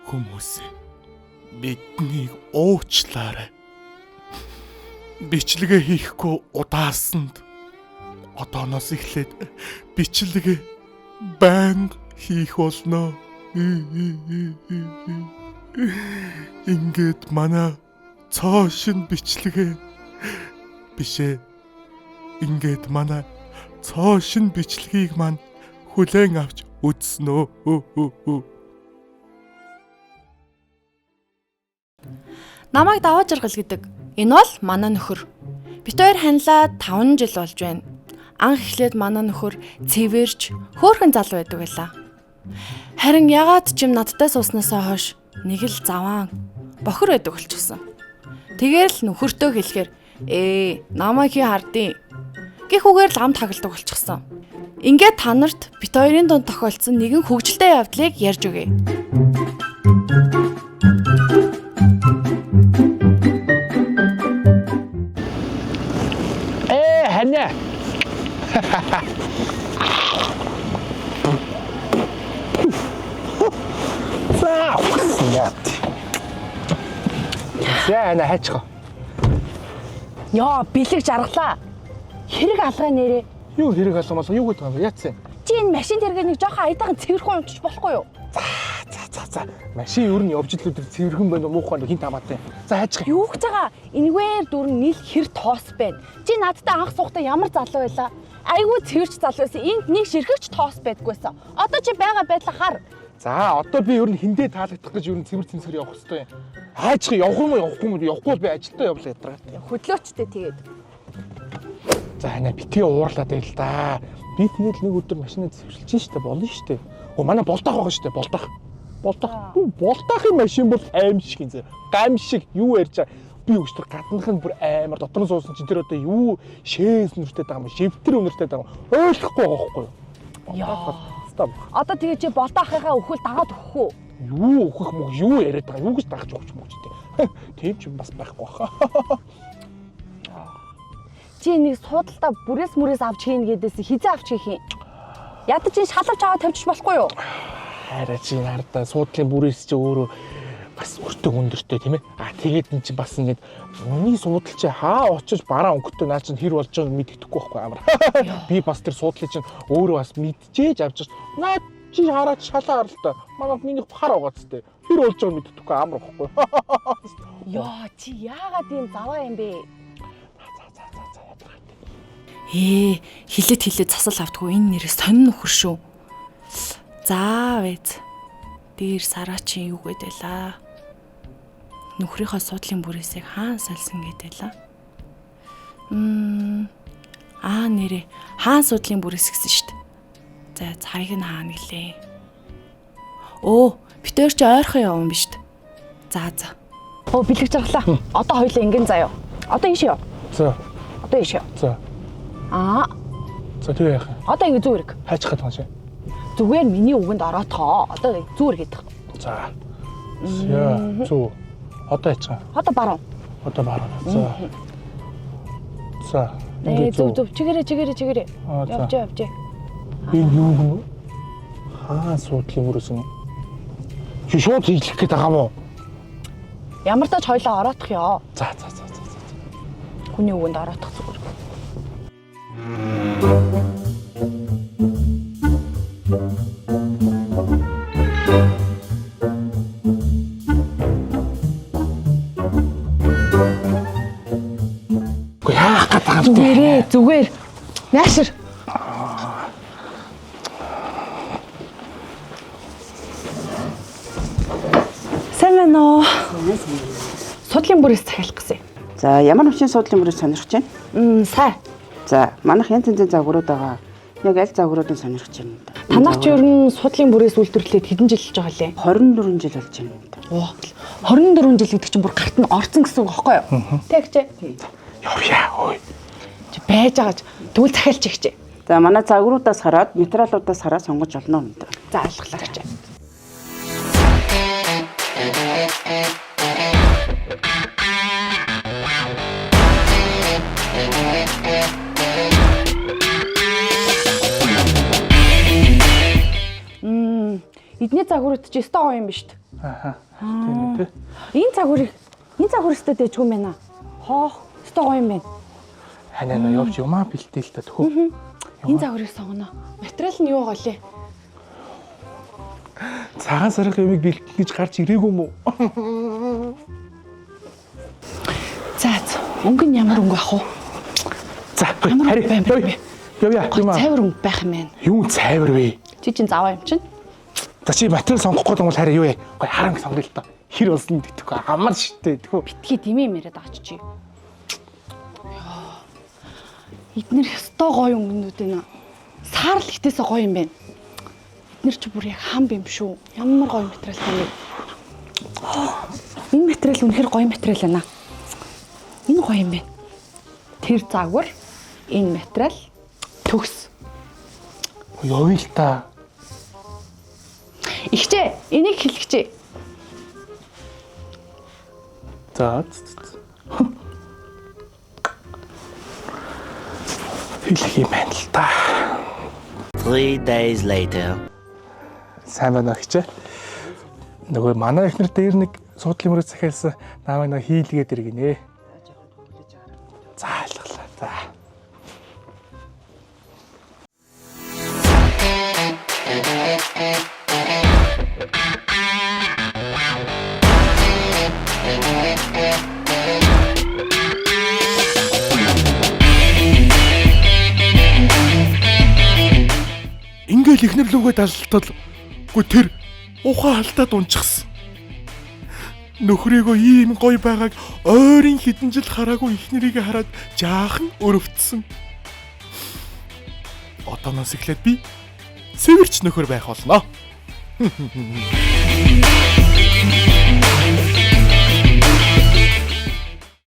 Хүмүүсээ биднийг уучлаарай. Бичлэгээ хийхгүй удаасанд одооноос эхлээд бичлэгээ байнга хийх болно. Ингээд манай цоошин бичлэгээ бишээ. Ингээд манай цоошин бичлэгийг маань хүлээн авч үзснөө. Намайг даваа жаргал гэдэг. Энэ бол манай нөхөр. Бид хоёр ханилаад 5 жил болж байна. Анх эхлээд манай нөхөр цэвэрч хөөрхөн залуу байдаг байлаа. Харин ягаад ч юм надтай сууснасаа хойш нэг л заваан бохор байдаг болчихсон. Тэгээр л нөхөртөө хэлэхээр намайг хий хардیں۔ Гэх үгээр л амт хагалдаг болчихсон. Ингээд та нарт бид хоёрын дунд тохиолдсон нэгэн хөвгөлтэй явдлыг ярьж өгье. Ханя. Яна хачгаа. Яа, бэлэг жаргалаа. Хэрэг алгаа нэрээ. Юу хэрэг алгамаас юу гэдэг юм бэ? Яатсан. Чи энэ машин тэргэнийг жоохон айдаахан цэвэрхэн унчиж болохгүй юу? За. Машин юу нь явж ирлээ цэвэрхэн байна уу муухай хин тамаатай. За хайчгаа. Юу гэж байгаа? Энэгээр дүрн нийл хэр тоос байна. Чи надтай анх суухдаа ямар залуу байлаа? Айгүй цэвэрч залуу байсан. Энд нэг ширхэгч тоос байдгүйсэн. Одоо чи байгаа байдлаа хар. За одоо би юу н хиндээ таалагдах гэж юу н цэвэр цэмсгэр явах хэрэгтэй юм. Хайчгаа явахгүй юм явахгүй би ажилдаа явлаа ядраа. Хөдлөөчтэй тэгээд. За ханаа битгий уурлаад байл да. Би тэгээд нэг өдөр машинаа цэвэрлэж штэ болно штэ. Манай болдох байгаа штэ болдох. Болдохын машин бол аимшиг юм. Гамшиг юу ярьж байгаа. Би өчтөр гаднах нь бүр амар дотор нь суусан чинь тэр одоо юу шээс нүртэй байгаа юм шивтэр өнөртэй байгаа юм. Ойлгохгүй байгаа байхгүй юу? Яа. Одоо тэгээ чи болдоо ахыгаа өхөл дагаад өгөх үү? Юу өөхөх мөг юу яриад байгаа юу гэж дагаж өгч мөгчтэй. Тийм ч юм бас байхгүй баха. Чи нэг суудалтаа бүрээс авч хийн гэдээс хизээ авч хийх юм. Ядаж энэ шалавч аваад тавьчих болохгүй юу? Хараа чи нардаа суудлын бүрээс чи өөрөө бас өртөг өндөртэй тийм ээ. Тэгээд эн чи бас ингэж миний суудал чи хаа очиж бараа өнгөтэй наа чин хэр болж байгааг мэддэхгүй байхгүй амар. Би бас тэр суудлыг чин өөрөө бас мэдчихээж авч наа чи хараач шалаа харалтаа. Манай миний хар байгаа ч тийм. Хэр болж байгааг мэддэхгүй амар байхгүй. Яа чи яагаад ийм заваа юм бэ? Хилэд засал автгүй энэ нэрээ сонин нөхөр шүү. За вэз. Дээр сараа чи юу гэдэлаа? Нөхрийнхөө суудлын бүрээсээ хаан салсан гэдэлаа. Нэрээ хаан суудлын бүрээс гэсэн штт. За царийг нь хаана гэлээ. Битээр чи ойрхон явсан биз штт. За. Бэлэг жаргалаа. Одоо хоёлаа ингэн заяа. Одоо ийш яа. За. Одоо ийш яа. За. За тэгээ яах вэ? Одоо ингэ зүгээрэг. Хайчих гэдэг юм шиг. Зүгээр миний үгэнд ороотхоо. Одоо зүгэр гэдэг. За. Зүг. Одоо яачих вэ? Одоо баруун. За. Зүг. Чигээрээ. Явж. Энэ юу гэнэ? Хаан суудлын бүрээс нь. Чи шууд хийх гээд байгаа мó? Ямар ч хоёлоо ороотох ёо. За. Хүний үгэнд ороотох зүгээр. Дээрээ зүгээр. Наашир. Сайн байна уу? Судлын бүрээс захиалах гэсэн. За ямар хүчин судлын бүрээс сонирхож байна? Сайн. За манайх янз янзын загварууд байгаа. Яг аль загваруудыг сонирхож байна юм да. Танаач ер нь судлын бүрээс үйлдвэрлээд хэдэн жил болж байгаа лээ? 24 жил болж байна юм да. 24 жил гэдэг чинь бүр гарт нь орцсон гэсэн үг байхгүй юу? Тэгчээ. Явъя ой. Чи байж байгаа ч тэгвэл захиалж ихчээ. За манай загваруудаас хараад материалуудаас хараад сонгож олно юм да. За ойлголаа гэж. Эдний загварууд чи өстой гоё юм биш үү? Аха. Тийм үү. Энэ цагуурыг өстө дэжгүй юм байна. Хоох, өстө гоё юм байна. Ханаа нөө явж юмаа бэлдээл та тхөө. Энэ цагуурыг сонгоно. Материал нь юу голээ? Цагаан сарх юмыг бэлтгэх гэж гарч ирээгүй юм уу? За, өнгө нь ямар өнгө ах вэ? За, Ямар хари. өнгө байна бэ? Явъя. Юмаа. Цайвар өнгө байх юм байна. Юу цайвар вэ? Чи чин заваа юм чин. За чи материал сонгох гэдэг бол хараа юу вэ? Гой харанг сонгоё л доо. Хэр болсон гэдэггүй амар шигтэй тэхүү. Битгий дими юм яриад байгаа чи. Эднэр өстой гоё өнгөнүүд байна. Саарл ихтэйсээ гоё юм байна. Эднэр чи бүр яг хам юм шүү. Ямар гоё материал тань. Энэ материал үнэхээр гоё материал байна. Энэ гоё юм байна. Тэр загвар, энэ материал төгс. Явъя л та. Ихчээ, энийг хэлчихье. За. Хэлэх юм байна л та. 3 days later. Сайн байна гэж. Нөгөө манай эхнэр дээр нэг суудлын мөрөс захиалсан намайг нэг хийлгээд иргэнэ. За ойлголоо. За. Ингээл ихнэр лүгээ далалтал. Гү тэр ухаан алдаад унчихсан. Нөхрийгөө ийм гоё байгааг ойрын хэдэн жил хараагүй ихнэрийг хараад жаахан өрөвдсөн. Одооноос эхлээд би сэвэрч нөхөр байх болно.